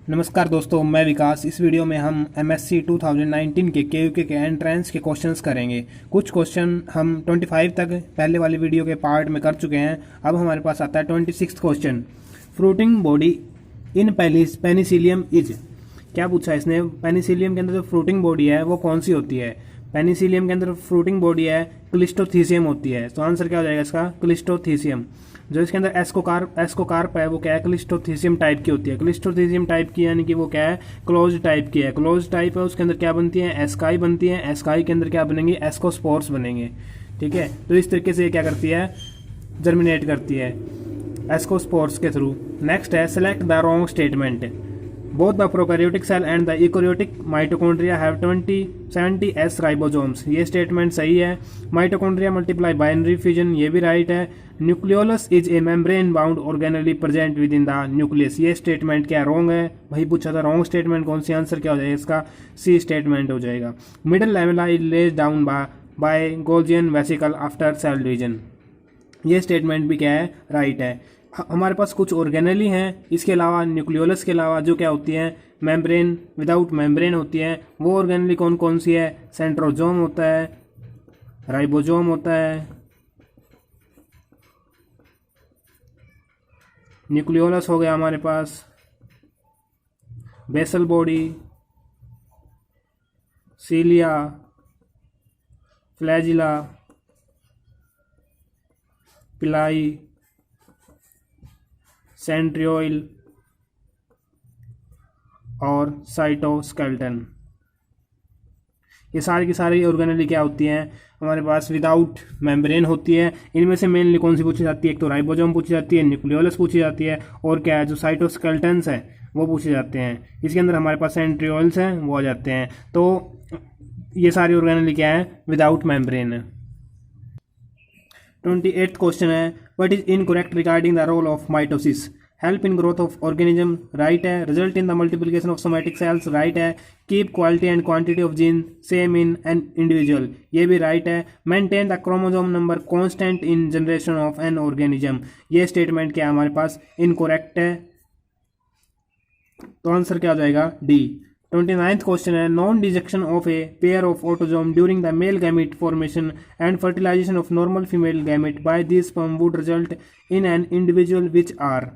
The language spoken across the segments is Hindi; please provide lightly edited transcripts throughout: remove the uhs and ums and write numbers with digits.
नमस्कार दोस्तों, मैं विकास। इस वीडियो में हम एमएससी 2019 के केयूके के एंट्रेंस के क्वेश्चंस करेंगे। कुछ क्वेश्चन हम 25 तक पहले वाली वीडियो के पार्ट में कर चुके हैं। अब हमारे पास आता है 26 question. Fruiting body in Penicillium is. क्या पूछा इसने? पेनिसिलियम के अंदर जो फ्रूटिंग बॉडी है वो कौन सी होती है? पेनिसिलियम के अंदर फ्रूटिंग बॉडी है क्लिस्टोथीसियम होती है। तो आंसर क्या हो जाएगा इसका? क्लिस्टोथीसियम। जो इसके अंदर एस्कोकार्प है वो क्या है? क्लिस्टोथीसियम टाइप की होती है। क्लिस्टोथीसियम टाइप की यानी कि वो क्या है? क्लोज टाइप की है। क्लोज टाइप है, उसके अंदर क्या बनती है? एस्काई बनती है। एस्काई के अंदर क्या बनेंगे? एस्कोस्पोर्स बनेंगे। ठीक है, तो इस तरीके से ये क्या करती है? जर्मिनेट करती है एस्कोस्पोर्स के थ्रू। नेक्स्ट है select the wrong statement. Both the prokaryotic cell and the eukaryotic mitochondria have 70 S ribosomes. ये स्टेटमेंट सही है। माइटोकॉन्ड्रिया मल्टीप्लाई बाइनरी फ्यूजन, ये भी राइट है। Nucleolus is a membrane bound organelle present with in the nucleus. ये स्टेटमेंट क्या रॉन्ग है? वही पूछा था, रॉन्ग स्टेटमेंट कौन सी? आंसर क्या हो जाएगा इसका? सी स्टेटमेंट हो जाएगा। Middle lamella is laid down by golgian vesicle after cell division. ये स्टेटमेंट भी क्या है? राइट है। हमारे पास कुछ ऑर्गेनली हैं, इसके अलावा न्यूक्लियोलस के अलावा जो क्या होती हैं? मेम्ब्रेन, विदाउट मेम्ब्रेन होती है। वो ऑर्गेनली कौन कौन सी है? सेंट्रोजोम होता है, राइबोजोम होता है, न्यूक्लियोलस हो गया हमारे पास, बेसल बॉडी, सीलिया, फ्लैजिला, पिलाई, सेंट्रियोइल और साइटोस्केलेटन। ये सारी की सारी ऑर्गेनली क्या होती हैं? हमारे पास विदाउट मेम्ब्रेन होती है। इनमें से मेनली कौन सी पूछी जाती है? एक तो राइबोसोम पूछी जाती है, न्यूक्लियोलस पूछी जाती है, और क्या है जो साइटोस्केलेटन्स है वो पूछे जाते हैं। इसके अंदर हमारे पास सेंट्रियोल्स हैं, वो आ जाते हैं। तो ये सारी ऑर्गेनली क्या है? विदाउट मेम्ब्रेन है। 28th क्वेश्चन है what is incorrect regarding the role of mitosis? Help in growth of organism, right है। Result in the multiplication of somatic cells, right है। Keep quality and quantity of gene same in an individual, ये भी राइट है। Maintain the chromosome number constant in generation of an organism, ये स्टेटमेंट क्या है हमारे पास? इनकरेक्ट है। तो आंसर क्या हो जाएगा? डी। 29th क्वेश्चन है non disjunction of a pair of autosome during the male gamete formation and fertilisation of normal female gamete by this sperm would result in an individual which are.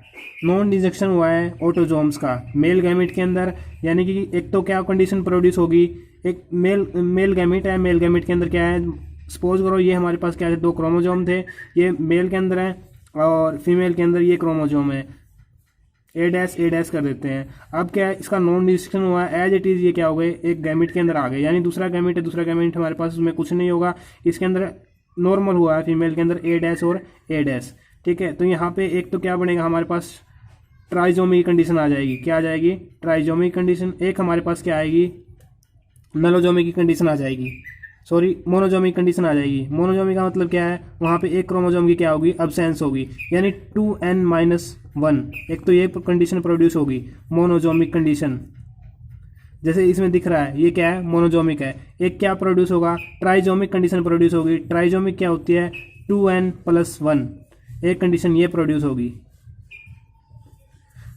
Non disjunction हुआ है ऑटोजोम्स का मेल गैमेट के अंदर, यानी कि एक तो क्या कंडीशन प्रोड्यूस होगी? एक मेल गैमेट है, मेल गैमेट के अंदर क्या है? सपोज करो ये हमारे पास क्या है? दो क्रोमोजोम थे, ये मेल के अंदर है और फीमेल के अंदर ये क्रोमोजोम है। ए डैश कर देते हैं। अब क्या है? इसका नॉन डिस्टिंक्शन हुआ है, एज इट इज ये क्या हो गए? एक गैमेट के अंदर आ गए, यानी दूसरा गैमेट है, दूसरा गैमेट हमारे पास उसमें कुछ नहीं होगा। इसके अंदर नॉर्मल हुआ है फीमेल के अंदर ए डैश और ए डैश। ठीक है, तो यहाँ पे एक तो क्या बनेगा हमारे पास? ट्राइजोमी की कंडीशन आ जाएगी। क्या आ जाएगी? Trisomy condition. एक हमारे पास क्या आएगी? मेलोजोमी की कंडीशन आ जाएगी, सॉरी मोनोजोमी कंडीशन आ जाएगी। मोनोजोमी का मतलब क्या है? वहाँ पे एक क्रोमोजोम की क्या होगी? अब्सेंस होगी, यानी 2n-1। एक तो ये कंडीशन प्रोड्यूस होगी, मोनोजोमिक कंडीशन। जैसे इसमें दिख रहा है ये क्या है? मोनोजोमिक है। एक क्या प्रोड्यूस होगा? ट्राइजोमिक कंडीशन प्रोड्यूस होगी। ट्राइजोमिक क्या होती है? 2n+1। एक कंडीशन ये प्रोड्यूस होगी।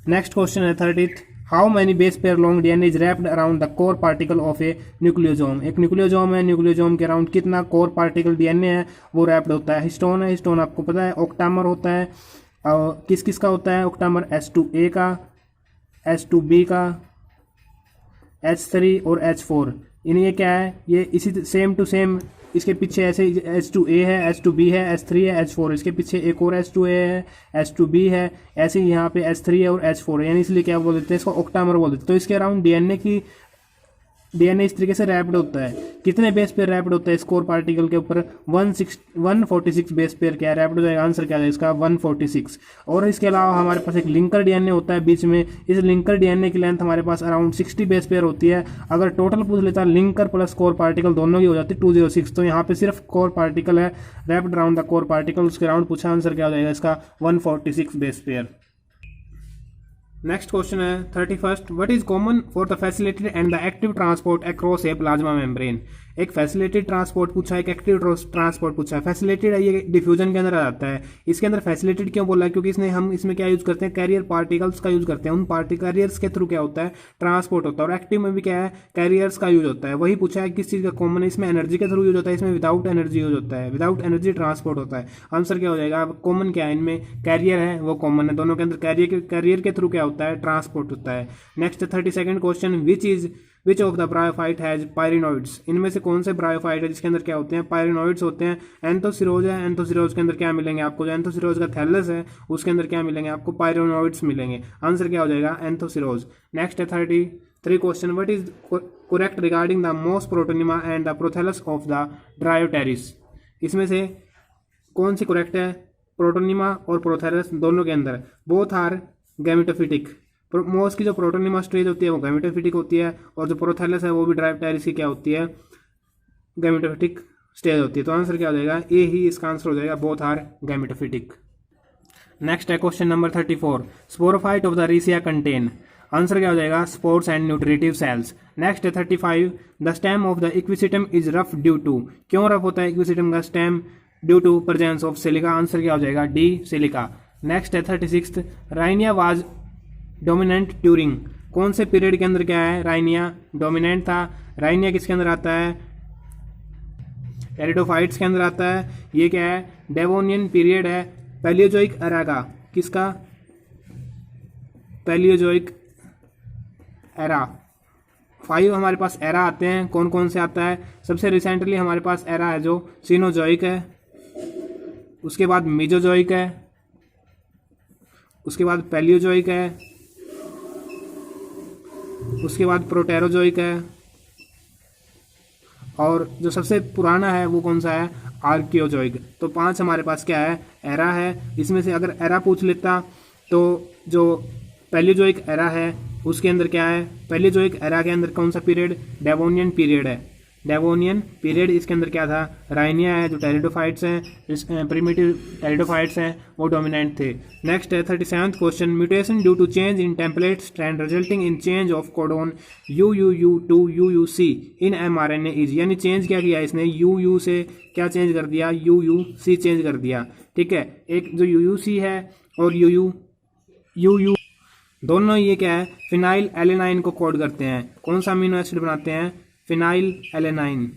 नेक्स्ट क्वेश्चन है 30th how many base pair long DNA is wrapped around the core particle of A nucleosome. एक न्यूक्लियोजोम है, न्यूक्लियोजोम के अराउंड कितना कोर पार्टिकल डीएनए है वो रैप्ड होता है? हिस्टोन है, हिस्टोन आपको पता है। ऑक्टामर होता है, और किस किस का होता है ऑक्टामर? H2A का, H2B का, H3 और H4। इन्हें क्या है? ये इसी सेम टू सेम इसके पीछे ऐसे H2A है, H2B है, H3 है, H4। इसके पीछे एक और H2A है, H2B है, ऐसे ही यहाँ पे H3 है और H4 है, यानी इसलिए क्या बोल देते हैं इसको? ऑक्टामर बोल देते हैं। तो इसके अराउंड डीएनए इस तरीके से रैप्ड होता है। कितने बेस पेयर रैप्ड होता है इस कोर पार्टिकल के ऊपर? 146 बेस पेयर क्या रैप्ड हो जाएगा? आंसर क्या है इसका? 146। और इसके अलावा हमारे पास एक लिंकर डीएनए होता है बीच में। इस लिंकर डीएनए की लेंथ हमारे पास अराउंड 60 बेस पेयर होती है। अगर टोटल पूछ लेता है लिंकर प्लस कोर पार्टिकल दोनों की हो जाती है 206। तो यहाँ पे सिर्फ कोर पार्टिकल है, wrapped around the core particle, उसके अराउंड पूछा। आंसर क्या हो जाएगा इसका? 146 बेस पेयर। नेक्स्ट क्वेश्चन है 31st, what is common for the facilitated and the active transport across A plasma membrane. एक फैसिलिटेड ट्रांसपोर्ट पूछा है, एक एक्टिव ट्रांसपोर्ट पूछा है। फैसिलिटेड है ये डिफ्यूजन के अंदर आ जाता है। इसके अंदर फैसिलिटेड क्यों बोला है, क्योंकि हम इसमें क्या यूज करते हैं, कैरियर पार्टिकल्स का यूज करते हैं। उन कैरियर्स के थ्रू क्या होता है, ट्रांसपोर्ट होता है। और एक्टिव में भी क्या है, कैरियर्स का यूज होता है। वही पूछा है किस चीज का कॉमन है, इसमें एनर्जी के थ्रू यूज होता है, इसमें विदाउट एनर्जी यूज होता है, विदाउट एनर्जी ट्रांसपोर्ट होता है। आंसर क्या हो जाएगा, कॉमन क्या है इनमें, कैरियर है वो कॉमन है। दोनों के अंदर कैरियर के थ्रू क्या होता है, ट्रांसपोर्ट होता है। Next 32nd question, which of the bryophyte has pyrenoids. इनमें से कौन से ब्रायोफाइट है जिसके अंदर क्या होते हैं, पायरिनोइड्स होते हैं। एंथोसिरोज है, एंथोसिरोज के अंदर क्या मिलेंगे आपको, जो एंथोसिरोज का थैलस है उसके अंदर क्या मिलेंगे आपको, पायरिनोइड्स मिलेंगे। आंसर क्या हो जाएगा, एंथोसिरोज। नेक्स्ट है 33 question, what is correct regarding the moss protonema and the prothallus of the Dryopteris. इसमें से कौन सी करेक्ट है, प्रोटोनिमा और प्रोथेलस दोनों के अंदर। Both are gametophytic. मोस की जो प्रोटोनिमा स्टेज होती है वो गैमेटोफिटिक होती है, और जो प्रोथेलस है वो भी ड्रायोटेरिस की क्या होती है, गैमेटोफिटिक स्टेज होती है। तो आंसर क्या हो जाएगा, ए ही इसका आंसर हो जाएगा, बोथ आर गैमेटोफिटिक। नेक्स्ट है question number 34, sporophyte of the riccia contain. Answer क्या हो जाएगा, spores and nutritive cells. Next है 35, the stem of the equisetum is rough due to. क्यों रफ होता है इक्विसिटम का stem, due to presence of silica. Answer क्या हो जाएगा, डी सिलिका। नेक्स्ट है 36, राइनिया वाज डोमिनेंट ड्यूरिंग। कौन से पीरियड के अंदर क्या है, राइनिया डोमिनेंट था। राइनिया किसके अंदर आता है, टेरिडोफाइट्स के अंदर आता है। ये क्या है, डेवोनियन पीरियड है, पैलियोजोइक एरा का। किसका, पैलियोजोइक एरा। 5 हमारे पास एरा आते हैं, कौन कौन से आता है, सबसे रिसेंटली हमारे पास एरा है जो सीनोजोइक है, उसके बाद मीजोजोइक है, उसके बाद पैलियोजोइक है, उसके बाद प्रोटेरोजोइक है, और जो सबसे पुराना है वो कौन सा है, आर्कियोजोइक। तो 5 हमारे पास क्या है, एरा है। इसमें से अगर एरा पूछ लेता तो जो पैलियोजोइक एरा है उसके अंदर क्या है, पैलियोजोइक एरा के अंदर कौन सा पीरियड, डेवोनियन पीरियड है। डेवोनियन पीरियड, इसके अंदर क्या था, राइनिया है, जो टेरिडोफाइट्स हैं, प्रिमिटिव टेरिडोफाइट्स हैं वो डोमिनेंट थे। नेक्स्ट है 37th question, mutation due to change in template strand resulting in change of codon UUU to UUC in mRNA is. यानी चेंज क्या किया इसने, UU से क्या चेंज कर दिया, UUC चेंज कर दिया। ठीक है, एक जो UUC है और UU दोनों ये क्या है, फिनाइल एलेनाइन को कोड करते हैं। कौन सा अमीनो एसिड बनाते हैं, फिनाइल एलेनाइन,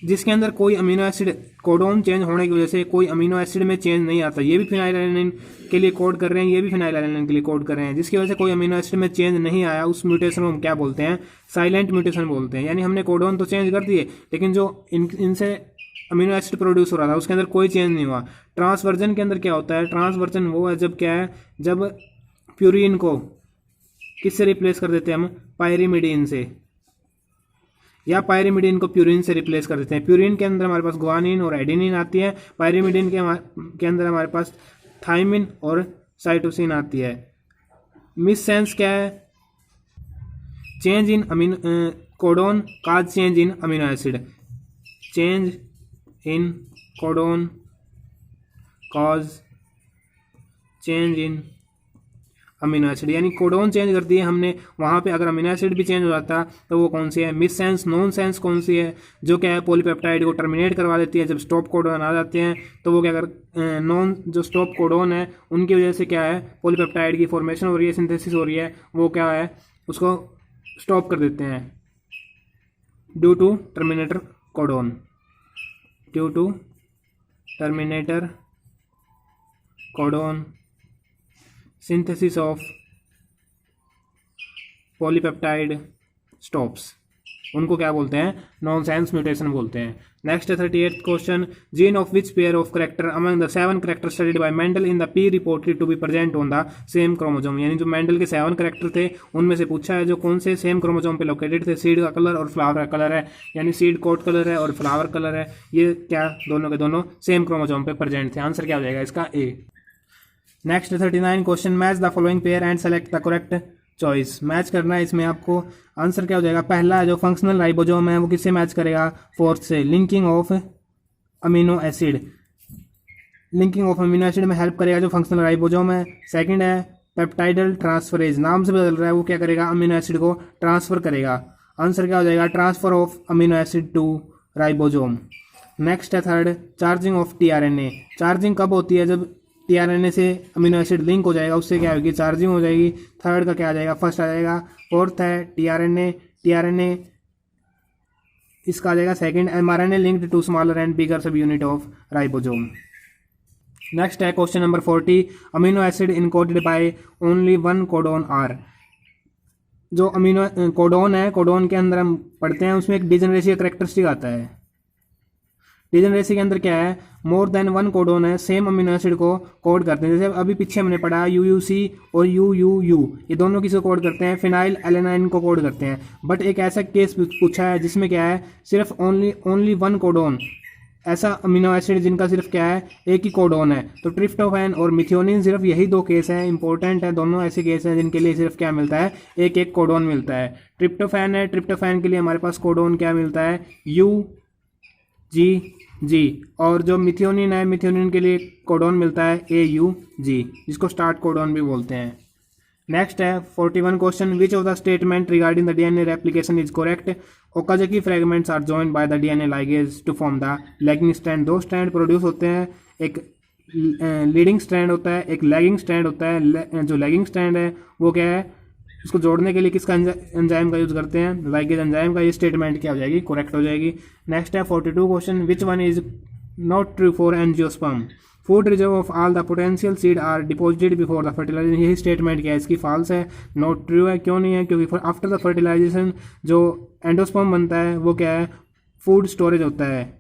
जिसके अंदर कोई अमीनो एसिड कोडोन चेंज होने की वजह से कोई अमीनो एसिड में चेंज नहीं आता। ये भी फिनाइल एलेनाइन के लिए कोड कर रहे हैं, ये भी फिनाइल एलेनाइन के लिए कोड कर रहे हैं। जिसकी वजह से कोई अमीनो एसिड में चेंज नहीं आया, उस म्यूटेशन को हम क्या बोलते हैं, साइलेंट म्यूटेशन बोलते हैं। यानी हमने कोडोन तो चेंज कर दिए, लेकिन जो इनसे अमीनो एसिड प्रोड्यूस हो रहा था उसके अंदर कोई चेंज नहीं हुआ। ट्रांसवर्जन के अंदर क्या होता है, ट्रांसवर्जन वो है जब क्या है, जब प्यूरिन को किससे रिप्लेस कर देते हैं हम, पायरिमिडीन से, या पायरिमिडीन को प्यूरिन से रिप्लेस कर देते हैं। प्यूरिन के अंदर हमारे पास गुआनिन और एडेनिन आती है, पायरिमिडीन के अंदर हमारे पास थाइमिन और साइटोसिन आती है। मिस सेंस क्या है, change in amino codon cause change in amino acid, change in codon cause change in amino acid. यानी कोडोन चेंज कर दिए हमने, वहाँ पे अगर अमीनो एसिड भी चेंज हो जाता तो वो कौन सी है, मिस सेंस। नॉन सेंस कौन सी है, जो क्या है पॉलीपेप्टाइड को टर्मिनेट करवा देती है। जब स्टॉप कोडोन आ जाते हैं तो वो क्या कर, नॉन जो स्टॉप कोडोन है उनकी वजह से क्या है, पॉलीपेप्टाइड की फॉर्मेशन हो रही है, सिंथेसिस हो रही है, वो क्या है उसको स्टॉप कर देते हैं due to terminator codon, due to terminator codon synthesis of polypeptide stops, उनको क्या बोलते हैं, नॉनसेंस म्यूटेशन बोलते हैं। Next 38th question, gene of which pair of character among the 7 character studied by Mendel in the pea reported to be present on the same chromosome. यानी जो मेंडल के 7 करेक्टर थे उनमें से पूछा है जो कौन से सेम क्रोमोसोम पे लोकेटेड थे। सीड का कलर और फ्लावर का कलर है, यानी सीड कोट कलर है और फ्लावर कलर है, ये क्या दोनों के दोनों सेम क्रोमोसोम पे प्रेजेंट थे। आंसर क्या हो जाएगा इसका, A. Next 39 question, match the following pair and select the correct choice. Match करना है इसमें आपको। आंसर क्या हो जाएगा, पहला जो फंक्शनल राइबोसोम है वो किससे मैच करेगा, फोर्थ से, linking of amino acid. Linking of amino acid में हेल्प करेगा जो फंक्शनल राइबोसोम है। सेकंड है पेप्टाइडल ट्रांसफरेज, नाम से बदल रहा है, वो क्या करेगा, अमीनो एसिड को ट्रांसफर करेगा। आंसर क्या हो जाएगा, transfer of amino acid to ribosome. Next है third, charging of tRNA. Charging कब होती है, जब टीआरएनए से अमीनो एसिड लिंक हो जाएगा, उससे क्या होगी, चार्जिंग हो जाएगी। थर्ड का क्या आ जाएगा, फर्स्ट आ जाएगा। फोर्थ है टीआरएनए इसका आ जाएगा second. MRNA linked to smaller and bigger sub unit of ribosome. Next है question number 40, amino acid encoded by only one codon are. जो अमीनो कोडोन है, कोडोन के अंदर हम पढ़ते हैं, उसमें एक डिजेनरेसी का करेक्टरिस्टिक आता है। डिजेनरेसी के अंदर क्या है, मोर देन वन कोडोन है, सेम अमीनो एसिड को कोड करते हैं। जैसे अभी पीछे हमने पढ़ा यूयूसी और यूयूयू, ये दोनों किसको कोड करते हैं, फिनाइल एलेनाइन को कोड करते हैं। बट एक ऐसा केस पूछा है जिसमें क्या है, सिर्फ ओनली वन कोडोन, ऐसा अमीनो एसिड जिनका सिर्फ क्या है, एक ही कोडोन है। तो ट्रिप्टोफैन और मिथियोनिन सिर्फ यही दो केस हैं, इंपॉर्टेंट है, दोनों ऐसे केस हैं जिनके लिए सिर्फ क्या मिलता है, एक एक कोडोन मिलता है। ट्रिप्टोफैन है, ट्रिप्टोफैन के लिए हमारे पास कोडोन क्या मिलता है, जी। और जो मिथियोनिन है, मिथियोनिन के लिए कोडोन मिलता है AUG, जिसको स्टार्ट कोडोन भी बोलते हैं। नेक्स्ट है 41 question, which of the statement regarding the DNA replication is correct. Okazaki fragments are joined by the DNA ligase to form the lagging strand. दो स्ट्रैंड प्रोड्यूस होते हैं, एक लीडिंग स्ट्रैंड होता है, एक लैगिंग स्ट्रैंड होता है। जो लैगिंग स्ट्रैंड है वो क्या है, उसको जोड़ने के लिए किसका एंजाइम का यूज करते हैं, लाइगेज एंजाइम का। ये स्टेटमेंट क्या हो जाएगी, करेक्ट हो जाएगी। नेक्स्ट है 42 question, which one is not true for angiosperm. Food reserve of all the potential seed are deposited before the fertilization. यही स्टेटमेंट क्या है, इसकी फॉल्स है। नॉट ट्रू है, क्यों नहीं है, क्योंकि आफ्टर द फर्टिलाइजेशन जो एंडोस्पर्म बनता है वो क्या है, फूड स्टोरेज होता है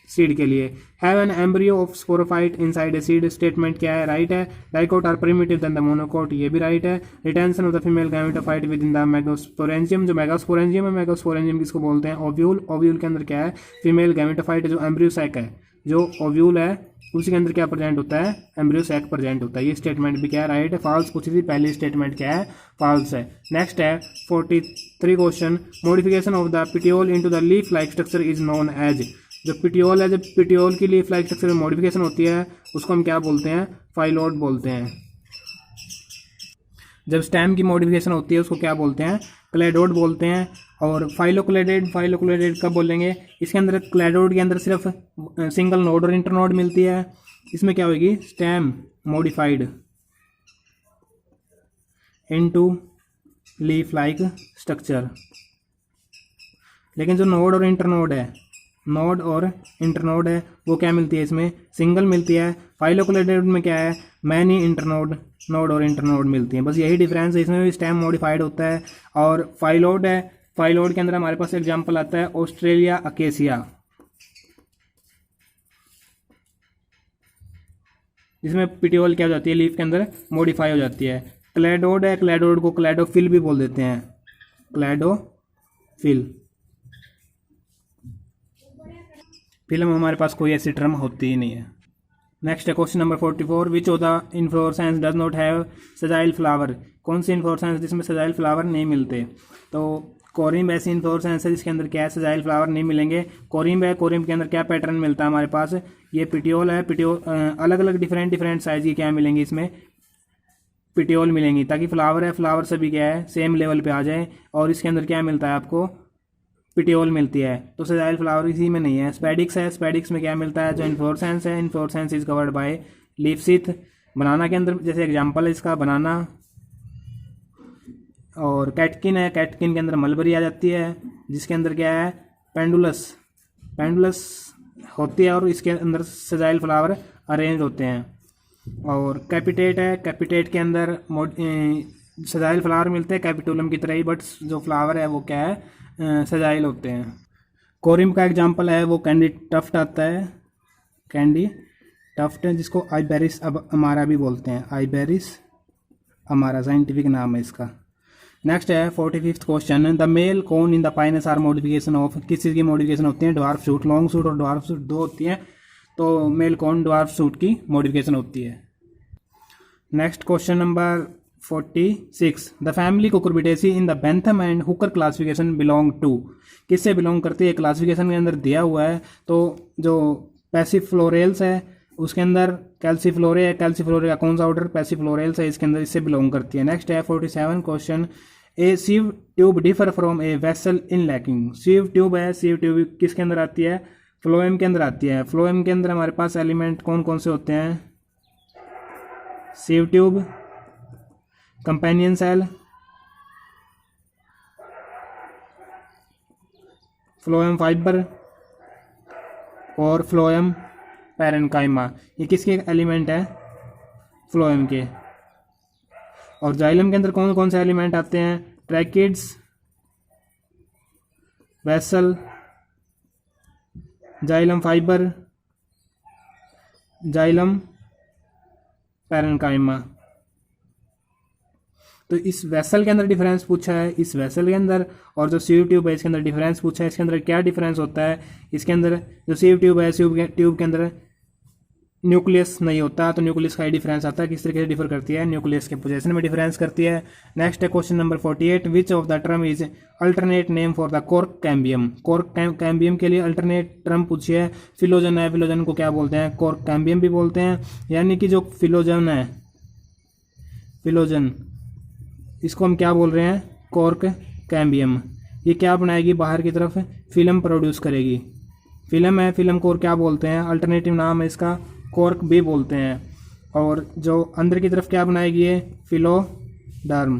सीड के लिए। Have an embryo of sporophyte inside a seed, statement क्या है, राइट है। Dicot are primitive than the monocot, ये भी राइट है। Retention of the female gametophyte within the megasporangium. जो मेगास्पोरेंजियम है, मेगास्पोरेंजियम किसको बोलते हैं, ओव्यूल। ओव्यूल के अंदर क्या है, फीमेल गैमेटोफाइट। जो एम्ब्रियो सैक है, जो ओव्यूल है, उसी के अंदर क्या प्रेजेंट होता है, एम्ब्रियो सैक प्रेजेंट होता है। ये स्टेटमेंट भी क्या है, राइट है। फॉल्स पूछी थी पहली स्टेटमेंट क्या है, फॉल्स है। नेक्स्ट है 43 question, modification of the petiole into the leaf like structure is known as. जो पिटियोल है, जब पिटियोल की लीफ लाइक स्ट्रक्चर में मॉडिफिकेशन होती है उसको हम क्या बोलते हैं, फाइलोड बोलते हैं। जब स्टेम की मॉडिफिकेशन होती है उसको क्या बोलते हैं, क्लेडोड बोलते हैं। और फाइलोक्लेडेड कब बोलेंगे, इसके अंदर क्लेडोड के अंदर सिर्फ सिंगल नोड और इंटरनोड मिलती है। इसमें क्या होगी, stem modified into leaf like structure. लेकिन जो नोड और इंटरनोड है, नोड और इंटरनोड है, वो क्या मिलती है, इसमें सिंगल मिलती है। फाइलोक्लेडेड में क्या है, मैनी इंटरनोड, नोड और इंटरनोड मिलती हैं। बस यही डिफरेंस है, इसमें भी स्टेम मॉडिफाइड होता है। और फाइलोड है, फाइलोड के अंदर हमारे पास एग्जांपल आता है ऑस्ट्रेलिया अकेसिया, जिसमें पिटियोल क्या हो जाती है, लीफ के अंदर मॉडिफाई हो जाती है। क्लेडोड है, क्लेडोड को क्लेडोफिल भी बोल देते हैं, क्लेडोफिल। फिल्म हमारे पास कोई ऐसी टर्म होती ही नहीं है। नेक्स्ट है question number 44, which of the inflorescence does not have sessile flower. कौन सी इन्फ्लोरेसेंस जिसमें सजाइल फ्लावर नहीं मिलते। तो कोरिम्ब ऐसी इन्फ्लोरेसेंस है जिसके अंदर क्या है, सजाइल फ्लावर नहीं मिलेंगे। कोरिम्ब है, कोरिम्ब के अंदर क्या पैटर्न मिलता है हमारे पास, ये पिटियोल है। पिटियोल अलग अलग डिफरेंट साइज की क्या मिलेंगी, इसमें पिटियोल मिलेंगी, ताकि फ्लावर है, फ्लावर सभी क्या है, सेम लेवल पे आ जाए। और इसके अंदर क्या मिलता है आपको, पिटियोल मिलती है। तो सजाइल फ्लावर इसी में नहीं है। स्पेडिक्स है, स्पेडिक्स में क्या मिलता है, जो इन्फ्लोरेसेंस है, inflorescence is covered by leaf sheath. Banana के अंदर जैसे एग्जांपल है इसका बनाना। और कैटकिन है, कैटकिन के अंदर मलबरी आ जाती है, जिसके अंदर क्या है, पेंडुलस होती है, और इसके अंदर सजाइल फ्लावर अरेंज होते हैं। और कैपिटेट है, कैपिटेट के अंदर सजाइल फ्लावर मिलते हैं कैपिटोलम की तरह ही, बट जो फ्लावर है वो क्या है, सजाइल होते हैं। कोरिम्ब का एग्जांपल है वो कैंडी टफ्ट आता है, कैंडी टफ्ट है, जिसको आइबेरिस अमारा भी बोलते हैं, आइबेरिस अमारा साइंटिफिक नाम है इसका। नेक्स्ट है 45th question, the male cone in the Pinus are modification of. किस चीज़ की मॉडिफिकेशन होती है, ड्वार्फ शूट। लॉन्ग शूट और ड्वार्फ शूट दो होती हैं, तो मेल कोन ड्वार्फ शूट की मॉडिफिकेशन होती है। Next question number 46, the family Cucurbitaceae in the Bentham and Hooker classification belong to. किससे बिलोंग करती है, क्लासिफिकेशन के अंदर दिया हुआ है। तो जो पैसिफ्लोरेल्स है उसके अंदर कैल्सीफ्लोरे है, कैल्सीफ्लोरे का कौन सा ऑर्डर, पैसिफ्लोरेल्स है, इसके अंदर इससे बिलोंग करती है। नेक्स्ट है 47 question, A sieve tube differ from a vessel in lacking. Sieve tube है, सीव ट्यूब किसके अंदर आती है, फ्लोएम के अंदर आती है। फ्लोएम के अंदर हमारे पास एलिमेंट कौन कौन से होते हैं, sieve tube, companion cell, phloem fibre और फ्लोएम पैरेन्काइमा। ये किसके एलिमेंट है, फ्लोएम के। और जाइलम के अंदर कौन कौन से एलिमेंट आते हैं, tracheids, vessel, xylem fibre, xylem parenchyma. तो इस वेसल के अंदर डिफरेंस पूछा है, इस वेसल के अंदर, और जो सीव ट्यूब है इसके अंदर डिफरेंस पूछा है। इसके अंदर क्या डिफरेंस होता है, इसके अंदर जो सीव ट्यूब है, सीव ट्यूब के अंदर न्यूक्लियस नहीं होता, तो न्यूक्लियस का ही डिफरेंस आता है। किस तरीके से डिफर करती है, न्यूक्लियस के पोजीशन में डिफरेंस करती है। नेक्स्ट है question number 48, which of the term is alternate name for the cork cambium. Cork cambium के लिए अल्टरनेट टर्म पूछी है। फिलोजन है, फिलोजन को क्या बोलते हैं, कॉर्क कैम्बियम भी बोलते हैं। यानी कि जो फिलोजन है, फिलोजन, इसको हम क्या बोल रहे हैं, कॉर्क कैम्बियम। ये क्या बनाएगी, बाहर की तरफ फिल्म प्रोड्यूस करेगी। फिल्म है, फिल्म को क्या बोलते हैं, अल्टरनेटिव नाम है इसका कॉर्क भी बोलते हैं। और जो अंदर की तरफ क्या बनाएगी ये, फिलोडर्म।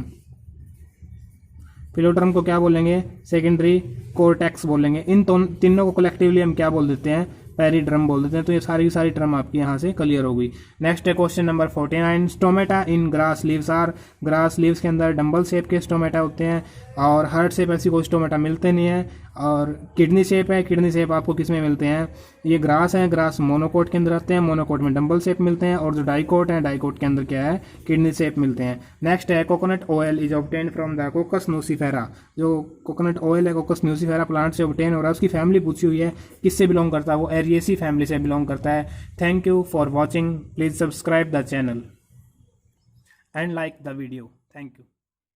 फिलोडर्म को क्या बोलेंगे, सेकेंडरी कोर्टेक्स बोलेंगे। इन तीनों को कलेक्टिवली हम क्या बोल देते हैं, पेरिड्रम बोल देते हैं। तो ये सारी की सारी टर्म आपकी यहाँ से क्लियर होगी। नेक्स्ट है question number 49, stomata in grass leaves are. Grass leaves के अंदर डंबल शेप के स्टोमेटा होते हैं और हार्ट शेप ऐसी कोई स्टोमेटा मिलते नहीं है। और किडनी शेप है, किडनी शेप आपको किस में मिलते हैं, ये ग्रास है, ग्रास मोनोकोट के अंदर आते हैं, मोनोकोट में डंबल शेप मिलते हैं। और जो डाइकोट है, डाइकोट के अंदर क्या है, किडनी शेप मिलते हैं। नेक्स्ट है coconut oil is obtain from the कोकस nucifera. जो कोकोनट ऑयल है कोकस न्यूसीफेरा प्लांट से ऑब्टेन हो रहा है। उसकी फैमिली पूछी हुई है, किससे बिलोंग करता है, वो एरिएसी फैमिली से बिलोंग करता है। Thank you for watching, please subscribe the channel and like the video. Thank you.